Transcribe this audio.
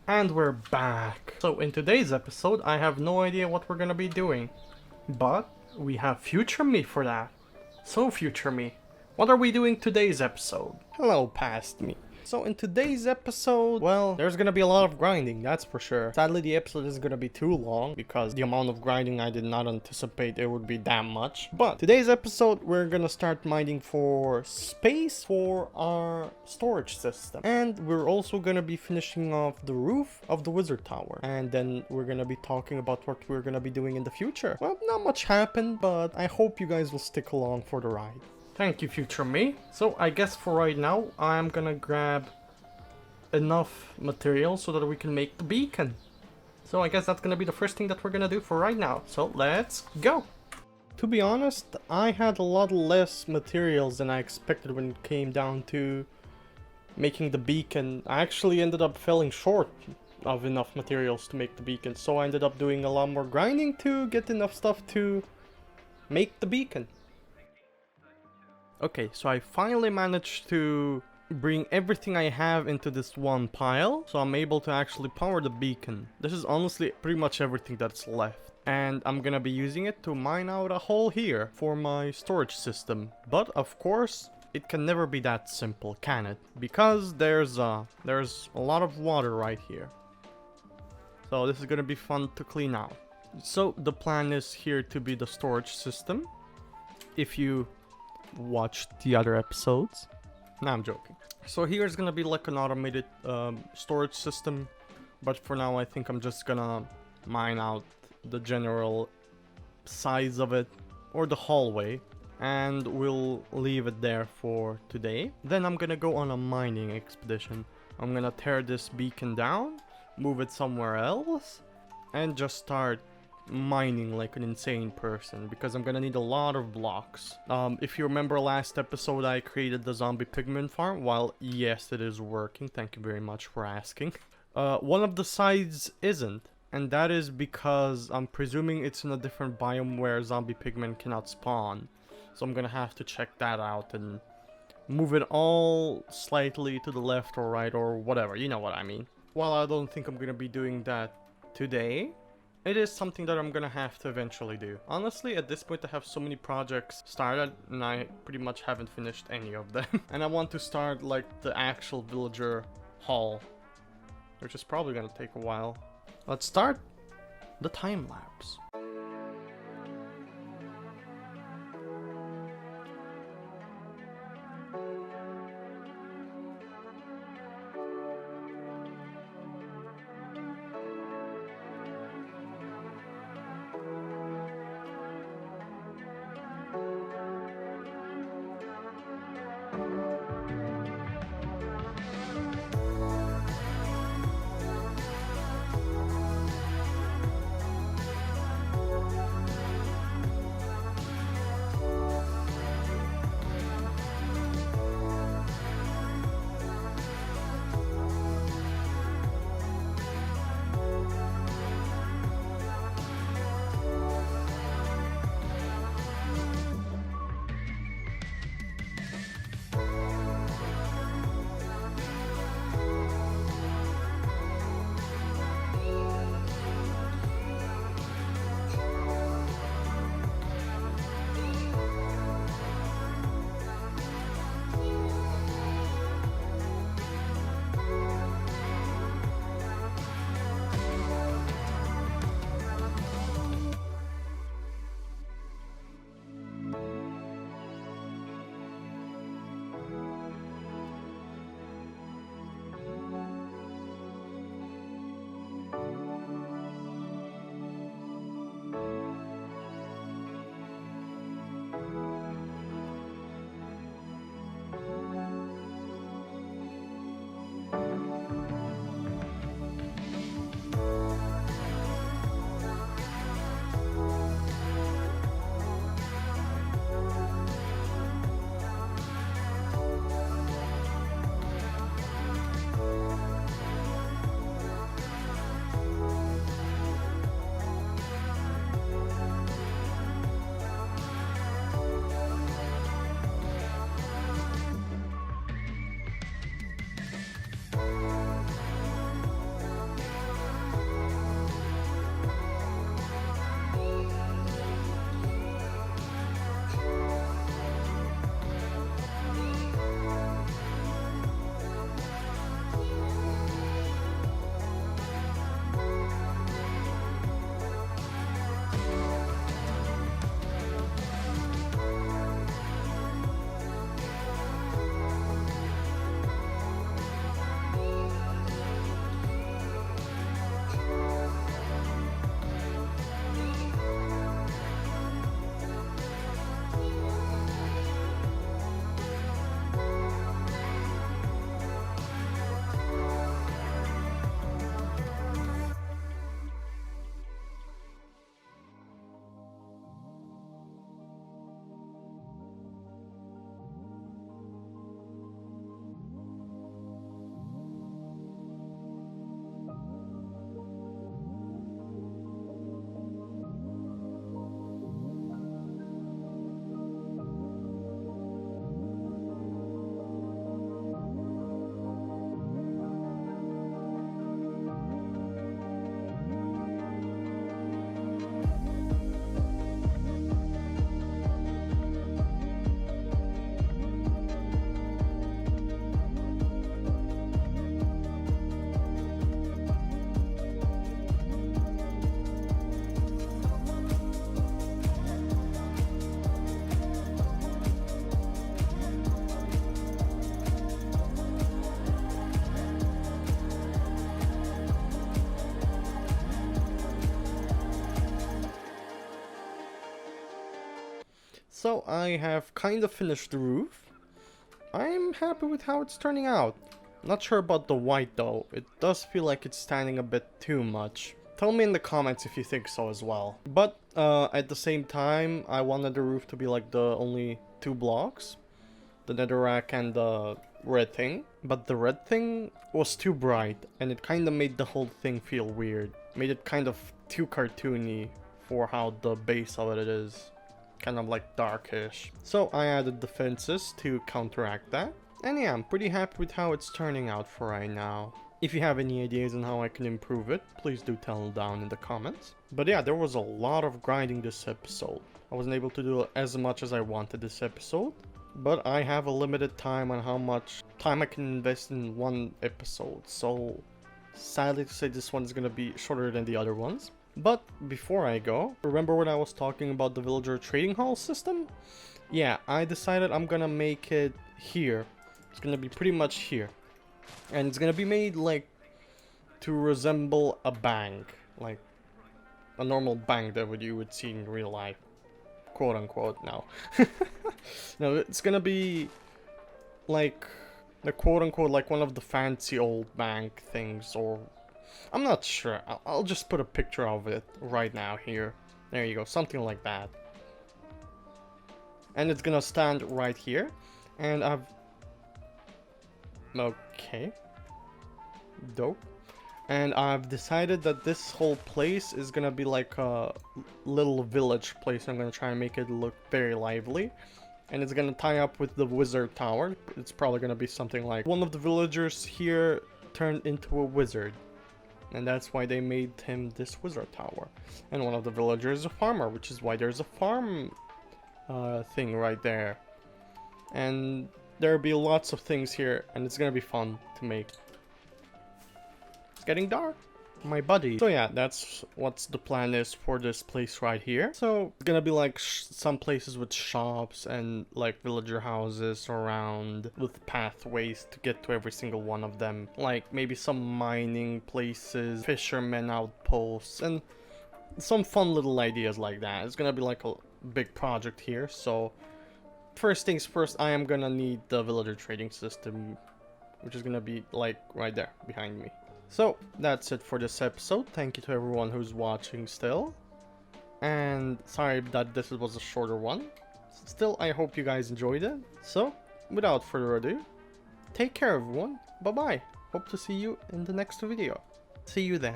And we're back. So in today's episode, I have no idea what we're gonna be doing, but we have future me for that. So future me, what are we doing today's episode? Hello past me. So in today's episode, well, there's gonna be a lot of grinding, that's for sure. Sadly, the episode is gonna be too long because the amount of grinding I did not anticipate it would be that much. But today's episode, we're gonna start mining for space for our storage system. And we're also gonna be finishing off the roof of the wizard tower. And then we're gonna be talking about what we're gonna be doing in the future. Well, not much happened, but I hope you guys will stick along for the ride. Thank you, future me. So I guess for right now, I'm gonna grab enough material so that we can make the beacon. So I guess that's gonna be the first thing that we're gonna do for right now. So let's go. To be honest, I had a lot less materials than I expected when it came down to making the beacon. I actually ended up falling short of enough materials to make the beacon. So I ended up doing a lot more grinding to get enough stuff to make the beacon. Okay, so I finally managed to bring everything I have into this one pile, so I'm able to actually power the beacon. This is honestly pretty much everything that's left. And I'm gonna be using it to mine out a hole here for my storage system. But of course, it can never be that simple, can it? Because there's a lot of water right here. So this is gonna be fun to clean out. So the plan is here to be the storage system. If you watched the other episodes. Nah, I'm joking. So here's gonna be like an automated storage system, but for now I think I'm just gonna mine out the general size of it, or the hallway, and we'll leave it there for today. Then I'm gonna go on a mining expedition. I'm gonna tear this beacon down, move it somewhere else, and just start mining like an insane person, because I'm gonna need a lot of blocks. If you remember last episode, I created the zombie pigment farm. Well, yes, it is working. Thank you very much for asking. One of the sides isn't, and that is because I'm presuming it's in a different biome where zombie pigmen cannot spawn. So I'm gonna have to check that out and move it all slightly to the left or right or whatever, you know what I mean. While I don't think I'm gonna be doing that today, it is something that I'm gonna have to eventually do. Honestly, at this point I have so many projects started and I pretty much haven't finished any of them. And I want to start like the actual villager hall, which is probably gonna take a while. Let's start the time lapse. So I have kind of finished the roof. I'm happy with how it's turning out. Not sure about the white though. It does feel like it's standing a bit too much. Tell me in the comments if you think so as well. But at the same time, I wanted the roof to be like the only 2 blocks. The netherrack and the red thing. But the red thing was too bright and it kind of made the whole thing feel weird. Made it kind of too cartoony for how the base of it is. Kind of like darkish. So I added the fences to counteract that. And yeah, I'm pretty happy with how it's turning out for right now. If you have any ideas on how I can improve it, please do tell them down in the comments. But yeah, there was a lot of grinding this episode. I wasn't able to do as much as I wanted this episode. But I have a limited time on how much time I can invest in one episode. So sadly to say, this one is going to be shorter than the other ones. But before I go, remember when I was talking about the villager trading hall system? Yeah, I decided I'm gonna make it here. It's gonna be pretty much here. And it's gonna be made like to resemble a bank. Like a normal bank that you would see in real life. Quote unquote, no. No, it's gonna be like the quote unquote like one of the fancy old bank things, or I'm not sure. I'll just put a picture of it right now here. There you go, something like that. And it's gonna stand right here. And okay. Dope. And I've decided that this whole place is gonna be like a little village place. I'm gonna try and make it look very lively. And it's gonna tie up with the wizard tower. It's probably gonna be something like one of the villagers here turned into a wizard. And that's why they made him this wizard tower. And one of the villagers is a farmer, which is why there's a farm thing right there. And there'll be lots of things here, and it's gonna be fun to make. It's getting dark, my buddy. So yeah, that's what's the plan is for this place right here. So it's gonna be like some places with shops and like villager houses around with pathways to get to every single one of them. Like maybe some mining places, fishermen outposts, and some fun little ideas like that. It's gonna be like a big project here. So first things first, I am gonna need the villager trading system, which is gonna be like right there behind me. So that's it for this episode. Thank you to everyone who's watching still. And sorry that this was a shorter one. Still, I hope you guys enjoyed it. So without further ado, take care everyone. Bye bye. Hope to see you in the next video. See you then.